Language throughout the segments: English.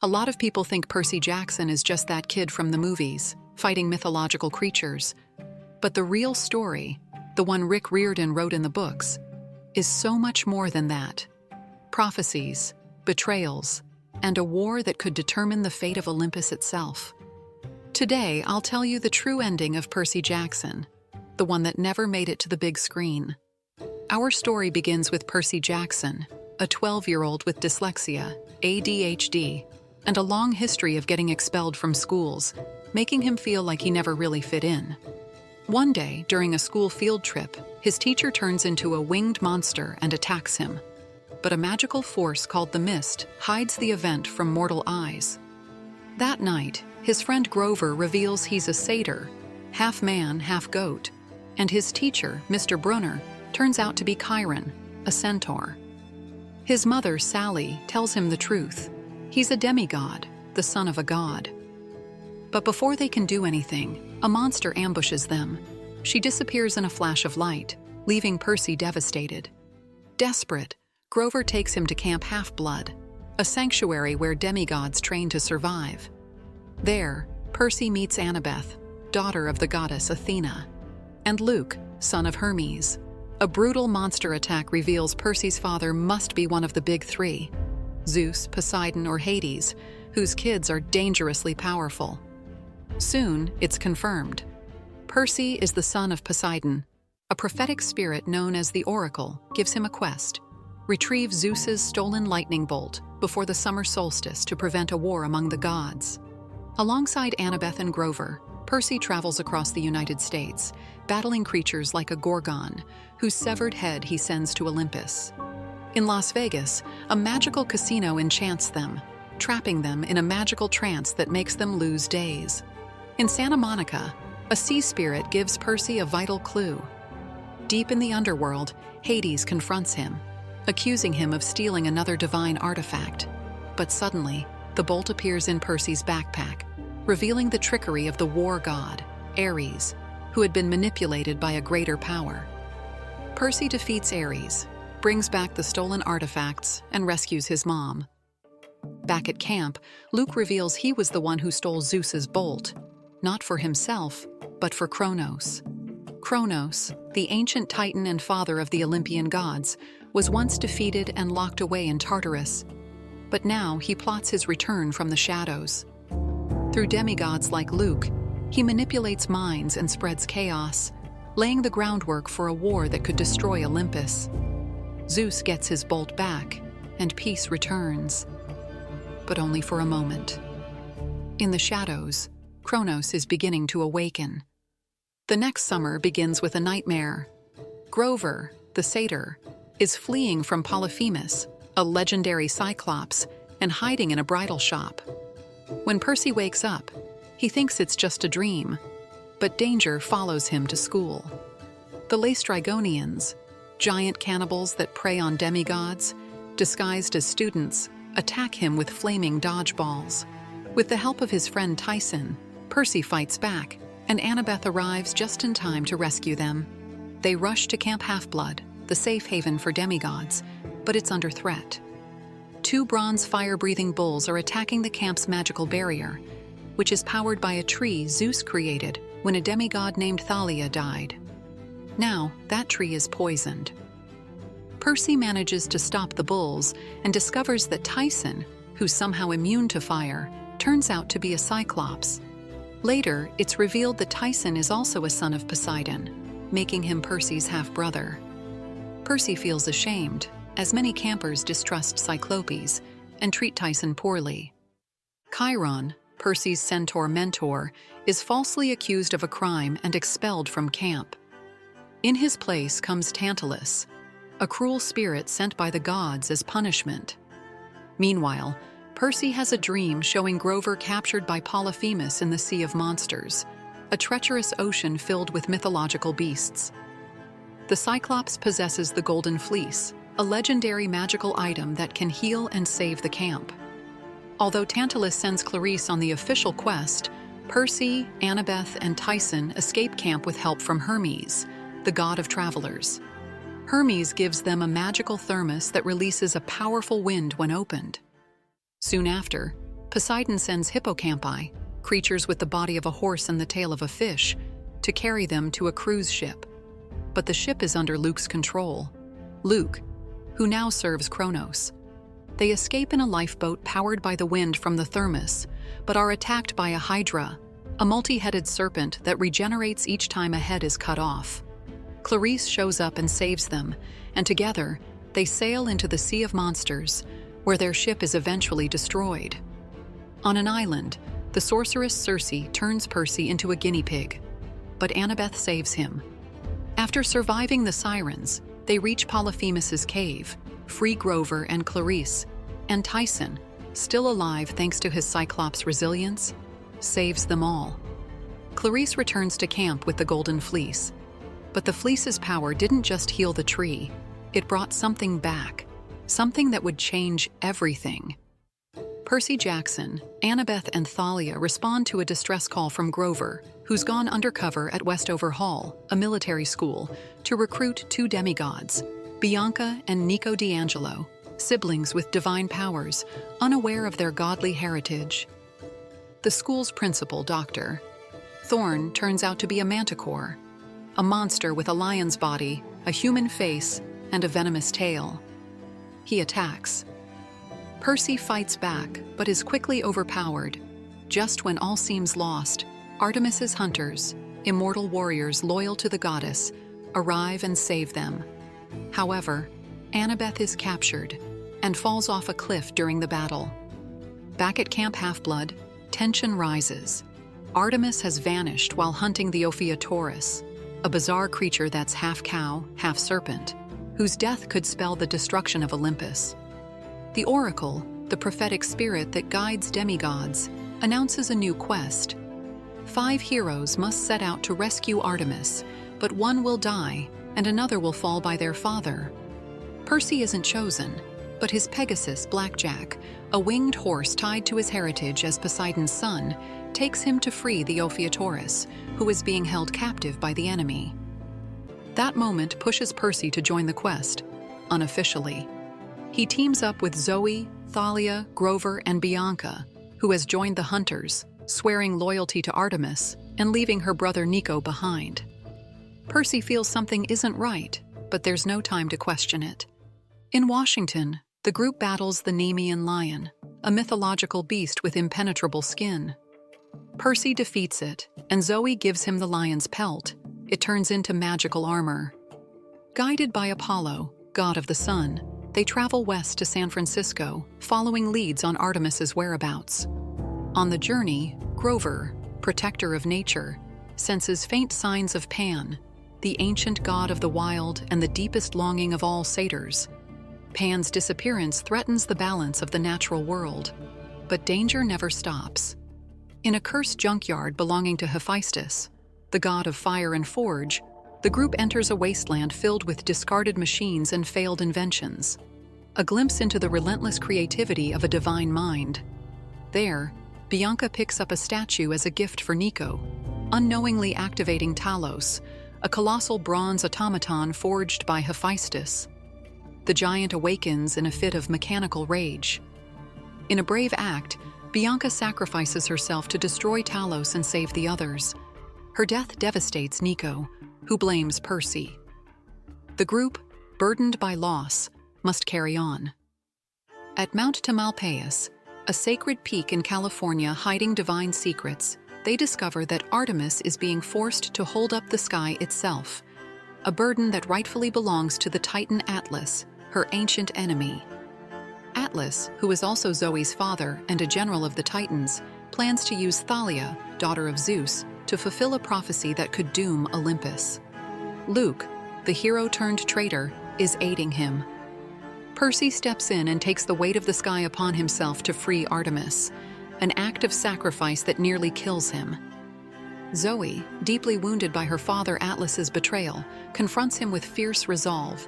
A lot of people think Percy Jackson is just that kid from the movies, fighting mythological creatures. But the real story, the one Rick Riordan wrote in the books, is so much more than that. Prophecies, betrayals, and a war that could determine the fate of Olympus itself. Today, I'll tell you the true ending of Percy Jackson, the one that never made it to the big screen. Our story begins with Percy Jackson, a 12-year-old with dyslexia, ADHD, and a long history of getting expelled from schools, making him feel like he never really fit in. One day, during a school field trip, his teacher turns into a winged monster and attacks him. But a magical force called the Mist hides the event from mortal eyes. That night, his friend Grover reveals he's a satyr, half man, half goat, and his teacher, Mr. Brunner, turns out to be Chiron, a centaur. His mother, Sally, tells him the truth. He's a demigod, the son of a god. But before they can do anything, a monster ambushes them. She disappears in a flash of light, leaving Percy devastated. Desperate, Grover takes him to Camp Half-Blood, a sanctuary where demigods train to survive. There, Percy meets Annabeth, daughter of the goddess Athena, and Luke, son of Hermes. A brutal monster attack reveals Percy's father must be one of the big three: Zeus, Poseidon, or Hades, whose kids are dangerously powerful. Soon, it's confirmed. Percy is the son of Poseidon. A prophetic spirit known as the Oracle gives him a quest: retrieve Zeus's stolen lightning bolt before the summer solstice to prevent a war among the gods. Alongside Annabeth and Grover, Percy travels across the United States, battling creatures like a Gorgon, whose severed head he sends to Olympus. In Las Vegas, a magical casino enchants them, trapping them in a magical trance that makes them lose days. In Santa Monica, a sea spirit gives Percy a vital clue. Deep in the underworld, Hades confronts him, accusing him of stealing another divine artifact. But suddenly, the bolt appears in Percy's backpack, revealing the trickery of the war god, Ares, who had been manipulated by a greater power. Percy defeats Ares, brings back the stolen artifacts, and rescues his mom. Back at camp, Luke reveals he was the one who stole Zeus's bolt, not for himself, but for Kronos. Kronos, the ancient titan and father of the Olympian gods, was once defeated and locked away in Tartarus, but now he plots his return from the shadows. Through demigods like Luke, he manipulates minds and spreads chaos, laying the groundwork for a war that could destroy Olympus. Zeus gets his bolt back, and peace returns. But only for a moment. In the shadows, Kronos is beginning to awaken. The next summer begins with a nightmare. Grover, the satyr, is fleeing from Polyphemus, a legendary cyclops, and hiding in a bridal shop. When Percy wakes up, he thinks it's just a dream, but danger follows him to school. The Laestrygonians, giant cannibals that prey on demigods, disguised as students, attack him with flaming dodgeballs. With the help of his friend Tyson, Percy fights back, and Annabeth arrives just in time to rescue them. They rush to Camp Half-Blood, the safe haven for demigods, but it's under threat. Two bronze fire-breathing bulls are attacking the camp's magical barrier, which is powered by a tree Zeus created when a demigod named Thalia died. Now, that tree is poisoned. Percy manages to stop the bulls and discovers that Tyson, who's somehow immune to fire, turns out to be a cyclops. Later, it's revealed that Tyson is also a son of Poseidon, making him Percy's half-brother. Percy feels ashamed, as many campers distrust Cyclopes and treat Tyson poorly. Chiron, Percy's centaur mentor, is falsely accused of a crime and expelled from camp. In his place comes Tantalus, a cruel spirit sent by the gods as punishment. Meanwhile, Percy has a dream showing Grover captured by Polyphemus in the Sea of Monsters, a treacherous ocean filled with mythological beasts. The Cyclops possesses the Golden Fleece, a legendary magical item that can heal and save the camp. Although Tantalus sends Clarice on the official quest, Percy, Annabeth, and Tyson escape camp with help from Hermes, the god of travelers. Hermes gives them a magical thermos that releases a powerful wind when opened. Soon after, Poseidon sends hippocampi, creatures with the body of a horse and the tail of a fish, to carry them to a cruise ship. But the ship is under Luke's control. Luke, who now serves Kronos. They escape in a lifeboat powered by the wind from the thermos, but are attacked by a hydra, a multi-headed serpent that regenerates each time a head is cut off. Clarisse shows up and saves them, and together, they sail into the Sea of Monsters, where their ship is eventually destroyed. On an island, the sorceress Circe turns Percy into a guinea pig, but Annabeth saves him. After surviving the sirens, they reach Polyphemus's cave, free Grover and Clarisse, and Tyson, still alive thanks to his Cyclops resilience, saves them all. Clarisse returns to camp with the Golden Fleece, but the fleece's power didn't just heal the tree, it brought something back, something that would change everything. Percy Jackson, Annabeth, and Thalia respond to a distress call from Grover, who's gone undercover at Westover Hall, a military school, to recruit two demigods, Bianca and Nico D'Angelo, siblings with divine powers, unaware of their godly heritage. The school's principal, Dr. Thorne, turns out to be a manticore, a monster with a lion's body, a human face, and a venomous tail. He attacks. Percy fights back, but is quickly overpowered. Just when all seems lost, Artemis's hunters, immortal warriors loyal to the goddess, arrive and save them. However, Annabeth is captured and falls off a cliff during the battle. Back at Camp Half-Blood, tension rises. Artemis has vanished while hunting the Ophiutorus, a bizarre creature that's half cow, half serpent, whose death could spell the destruction of Olympus. The Oracle, the prophetic spirit that guides demigods, announces a new quest. 5 heroes must set out to rescue Artemis, but one will die and another will fall by their father. Percy isn't chosen, but his Pegasus, Blackjack, a winged horse tied to his heritage as Poseidon's son, takes him to free the Ophiutorus, who is being held captive by the enemy. That moment pushes Percy to join the quest, unofficially. He teams up with Zoe, Thalia, Grover, and Bianca, who has joined the hunters, swearing loyalty to Artemis and leaving her brother Nico behind. Percy feels something isn't right, but there's no time to question it. In Washington, the group battles the Nemean lion, a mythological beast with impenetrable skin. Percy defeats it, and Zoe gives him the lion's pelt. It turns into magical armor. Guided by Apollo, god of the sun, they travel west to San Francisco, following leads on Artemis's whereabouts. On the journey, Grover, protector of nature, senses faint signs of Pan, the ancient god of the wild and the deepest longing of all satyrs. Pan's disappearance threatens the balance of the natural world, but danger never stops. In a cursed junkyard belonging to Hephaestus, the god of fire and forge, the group enters a wasteland filled with discarded machines and failed inventions, a glimpse into the relentless creativity of a divine mind. There, Bianca picks up a statue as a gift for Nico, unknowingly activating Talos, a colossal bronze automaton forged by Hephaestus. The giant awakens in a fit of mechanical rage. In a brave act, Bianca sacrifices herself to destroy Talos and save the others. Her death devastates Nico, who blames Percy. The group, burdened by loss, must carry on. At Mount Tamalpais, a sacred peak in California hiding divine secrets, they discover that Artemis is being forced to hold up the sky itself, a burden that rightfully belongs to the Titan Atlas, her ancient enemy. Atlas, who is also Zoe's father and a general of the Titans, plans to use Thalia, daughter of Zeus, to fulfill a prophecy that could doom Olympus. Luke, the hero-turned-traitor, is aiding him. Percy steps in and takes the weight of the sky upon himself to free Artemis, an act of sacrifice that nearly kills him. Zoe, deeply wounded by her father Atlas's betrayal, confronts him with fierce resolve.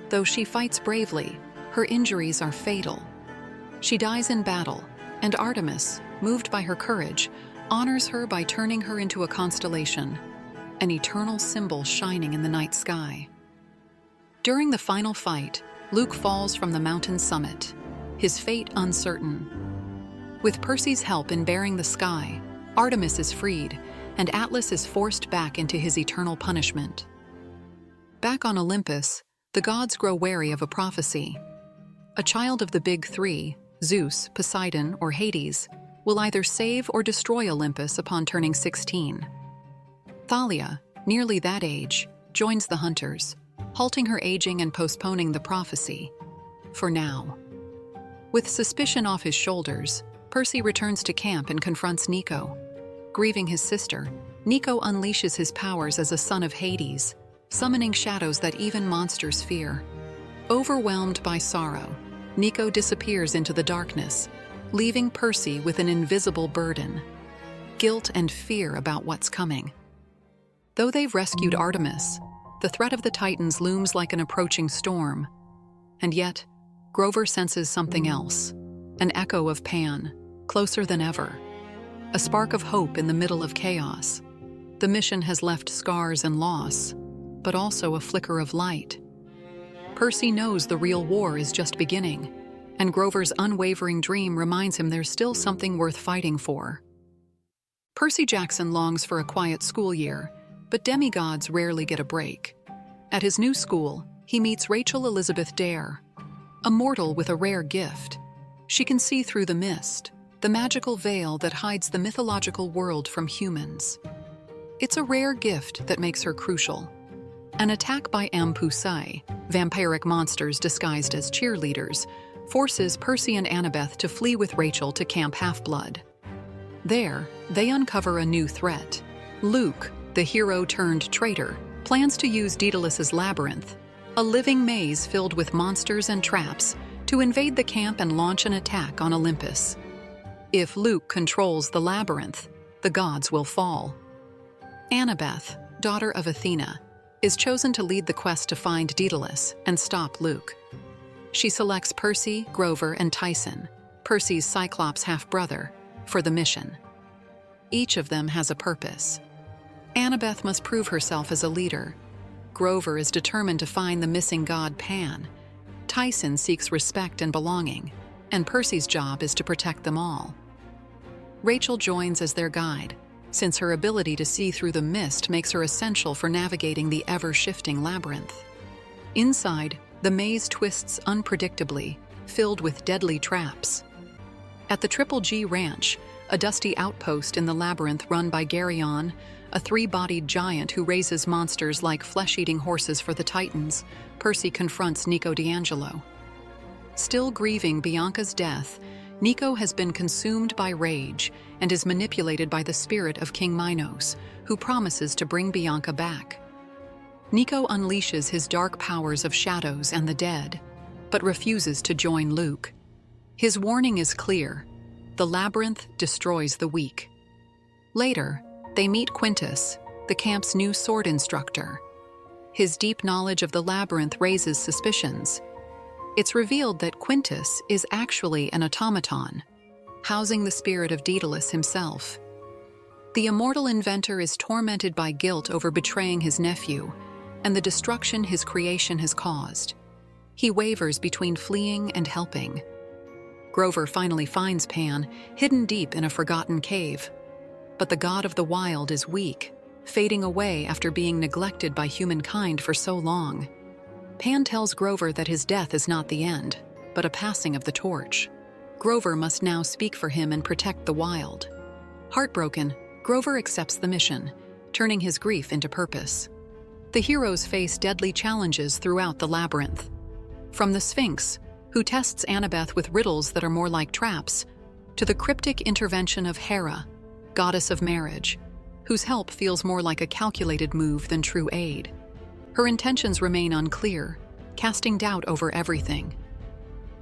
Though she fights bravely, her injuries are fatal. She dies in battle, and Artemis, moved by her courage, honors her by turning her into a constellation, an eternal symbol shining in the night sky. During the final fight, Luke falls from the mountain summit, his fate uncertain. With Percy's help in bearing the sky, Artemis is freed, and Atlas is forced back into his eternal punishment. Back on Olympus, the gods grow wary of a prophecy. A child of the Big Three, Zeus, Poseidon, or Hades, will either save or destroy Olympus upon turning 16. Thalia, nearly that age, joins the hunters, halting her aging and postponing the prophecy. For now. With suspicion off his shoulders, Percy returns to camp and confronts Nico. Grieving his sister, Nico unleashes his powers as a son of Hades, summoning shadows that even monsters fear. Overwhelmed by sorrow, Nico disappears into the darkness, leaving Percy with an invisible burden, guilt and fear about what's coming. Though they've rescued Artemis, the threat of the Titans looms like an approaching storm. And yet, Grover senses something else, an echo of Pan, closer than ever. A spark of hope in the middle of chaos. The mission has left scars and loss, but also a flicker of light. Percy knows the real war is just beginning, and Grover's unwavering dream reminds him there's still something worth fighting for. Percy Jackson longs for a quiet school year, but demigods rarely get a break. At his new school, he meets Rachel Elizabeth Dare, a mortal with a rare gift. She can see through the mist, the magical veil that hides the mythological world from humans. It's a rare gift that makes her crucial. An attack by Ampusai, vampiric monsters disguised as cheerleaders, forces Percy and Annabeth to flee with Rachel to Camp Half-Blood. There, they uncover a new threat. Luke, the hero-turned-traitor, plans to use Daedalus's labyrinth, a living maze filled with monsters and traps, to invade the camp and launch an attack on Olympus. If Luke controls the labyrinth, the gods will fall. Annabeth, daughter of Athena, is chosen to lead the quest to find Daedalus and stop Luke. She selects Percy, Grover, and Tyson, Percy's Cyclops half-brother, for the mission. Each of them has a purpose. Annabeth must prove herself as a leader. Grover is determined to find the missing god Pan. Tyson seeks respect and belonging, and Percy's job is to protect them all. Rachel joins as their guide, since her ability to see through the mist makes her essential for navigating the ever-shifting labyrinth. Inside, the maze twists unpredictably, filled with deadly traps. At the Triple G Ranch, a dusty outpost in the labyrinth run by Geryon, a three-bodied giant who raises monsters like flesh-eating horses for the Titans, Percy confronts Nico D'Angelo. Still grieving Bianca's death, Nico has been consumed by rage and is manipulated by the spirit of King Minos, who promises to bring Bianca back. Nico unleashes his dark powers of shadows and the dead, but refuses to join Luke. His warning is clear: the labyrinth destroys the weak. Later, they meet Quintus, the camp's new sword instructor. His deep knowledge of the labyrinth raises suspicions. It's revealed that Quintus is actually an automaton, housing the spirit of Daedalus himself. The immortal inventor is tormented by guilt over betraying his nephew and the destruction his creation has caused. He wavers between fleeing and helping. Grover finally finds Pan, hidden deep in a forgotten cave. But the god of the wild is weak, fading away after being neglected by humankind for so long. Pan tells Grover that his death is not the end, but a passing of the torch. Grover must now speak for him and protect the wild. Heartbroken, Grover accepts the mission, turning his grief into purpose. The heroes face deadly challenges throughout the labyrinth. From the Sphinx, who tests Annabeth with riddles that are more like traps, to the cryptic intervention of Hera, goddess of marriage, whose help feels more like a calculated move than true aid. Her intentions remain unclear, casting doubt over everything.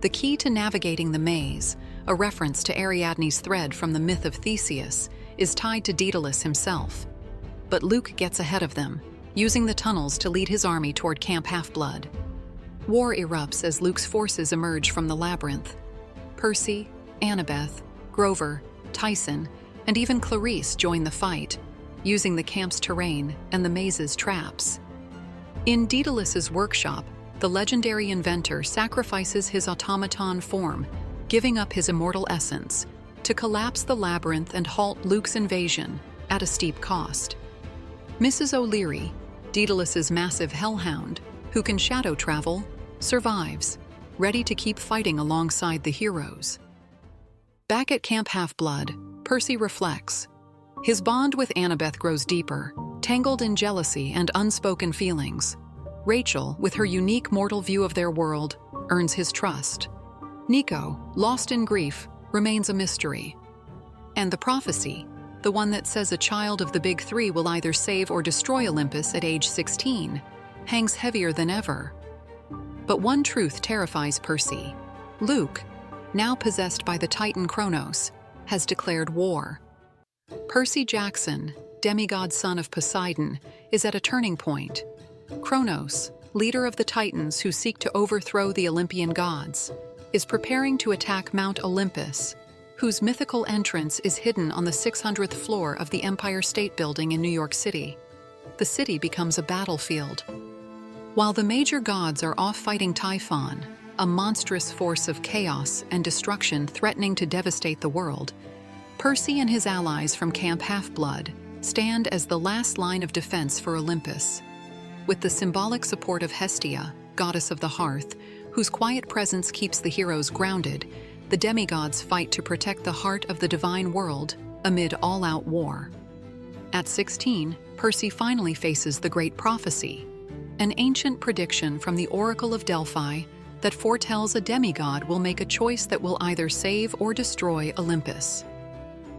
The key to navigating the maze, a reference to Ariadne's thread from the myth of Theseus, is tied to Daedalus himself. But Luke gets ahead of them, using the tunnels to lead his army toward Camp Half-Blood. War erupts as Luke's forces emerge from the labyrinth. Percy, Annabeth, Grover, Tyson, and even Clarice join the fight, using the camp's terrain and the maze's traps. In Daedalus's workshop, the legendary inventor sacrifices his automaton form, giving up his immortal essence, to collapse the labyrinth and halt Luke's invasion at a steep cost. Mrs. O'Leary, Daedalus's massive hellhound, who can shadow travel, survives, ready to keep fighting alongside the heroes. Back at Camp Half-Blood, Percy reflects. His bond with Annabeth grows deeper, tangled in jealousy and unspoken feelings. Rachel, with her unique mortal view of their world, earns his trust. Nico, lost in grief, remains a mystery. And the prophecy, the one that says a child of the Big Three will either save or destroy Olympus at age 16, hangs heavier than ever. But one truth terrifies Percy. Luke, now possessed by the Titan Kronos, has declared war. Percy Jackson, demigod son of Poseidon, is at a turning point. Kronos, leader of the Titans who seek to overthrow the Olympian gods, is preparing to attack Mount Olympus, whose mythical entrance is hidden on the 600th floor of the Empire State Building in New York City. The city becomes a battlefield. While the major gods are off fighting Typhon, a monstrous force of chaos and destruction threatening to devastate the world, Percy and his allies from Camp Half-Blood stand as the last line of defense for Olympus. With the symbolic support of Hestia, goddess of the hearth, whose quiet presence keeps the heroes grounded, the demigods fight to protect the heart of the divine world amid all-out war. At 16, Percy finally faces the Great Prophecy, an ancient prediction from the Oracle of Delphi that foretells a demigod will make a choice that will either save or destroy Olympus.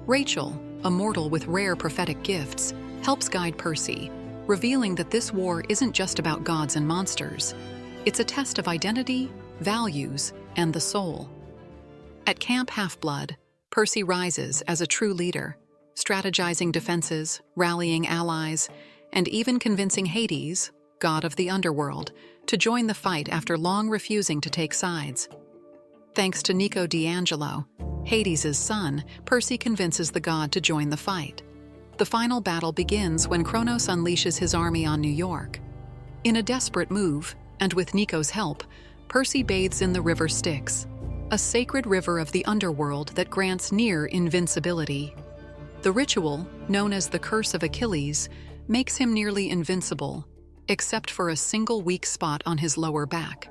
Rachel, a mortal with rare prophetic gifts, helps guide Percy, revealing that this war isn't just about gods and monsters. It's a test of identity, values, and the soul. At Camp Half-Blood, Percy rises as a true leader, strategizing defenses, rallying allies, and even convincing Hades, god of the underworld, to join the fight after long refusing to take sides. Thanks to Nico D'Angelo, Hades' son, Percy convinces the god to join the fight. The final battle begins when Kronos unleashes his army on New York. In a desperate move, and with Nico's help, Percy bathes in the river Styx, a sacred river of the underworld that grants near invincibility. The ritual, known as the Curse of Achilles, makes him nearly invincible, except for a single weak spot on his lower back.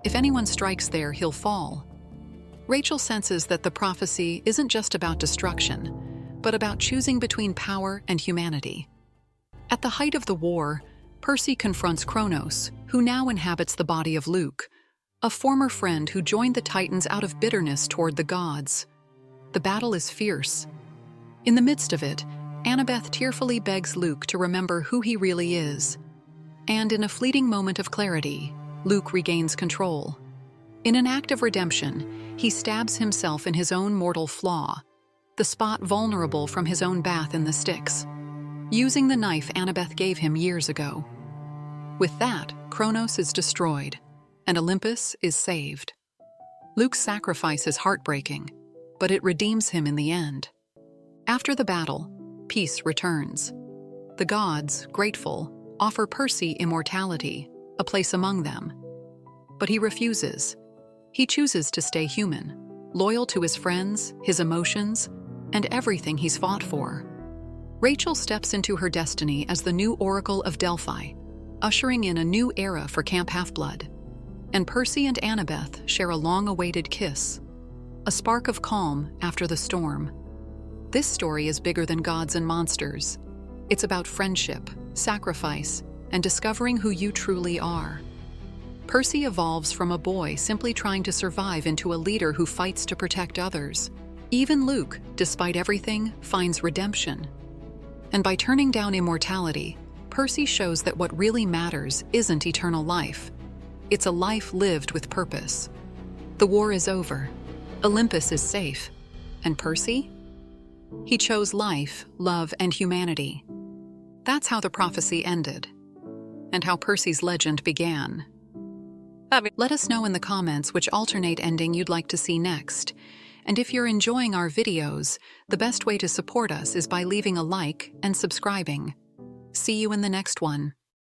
If anyone strikes there, he'll fall. Rachel senses that the prophecy isn't just about destruction, but about choosing between power and humanity. At the height of the war, Percy confronts Kronos, who now inhabits the body of Luke, a former friend who joined the Titans out of bitterness toward the gods. The battle is fierce. In the midst of it, Annabeth tearfully begs Luke to remember who he really is. And in a fleeting moment of clarity, Luke regains control. In an act of redemption, he stabs himself in his own mortal flaw, the spot vulnerable from his own bath in the Styx, using the knife Annabeth gave him years ago. With that, Kronos is destroyed, and Olympus is saved. Luke's sacrifice is heartbreaking, but it redeems him in the end. After the battle, peace returns. The gods, grateful, offer Percy immortality, a place among them. But he refuses. He chooses to stay human, loyal to his friends, his emotions, and everything he's fought for. Rachel steps into her destiny as the new Oracle of Delphi, ushering in a new era for Camp Half-Blood. And Percy and Annabeth share a long-awaited kiss, a spark of calm after the storm. This story is bigger than gods and monsters. It's about friendship, sacrifice, and discovering who you truly are. Percy evolves from a boy simply trying to survive into a leader who fights to protect others. Even Luke, despite everything, finds redemption. And by turning down immortality, Percy shows that what really matters isn't eternal life. It's a life lived with purpose. The war is over. Olympus is safe. And Percy? He chose life, love, and humanity. That's how the prophecy ended, and how Percy's legend began. Let us know in the comments which alternate ending you'd like to see next. And if you're enjoying our videos, the best way to support us is by leaving a like and subscribing. See you in the next one.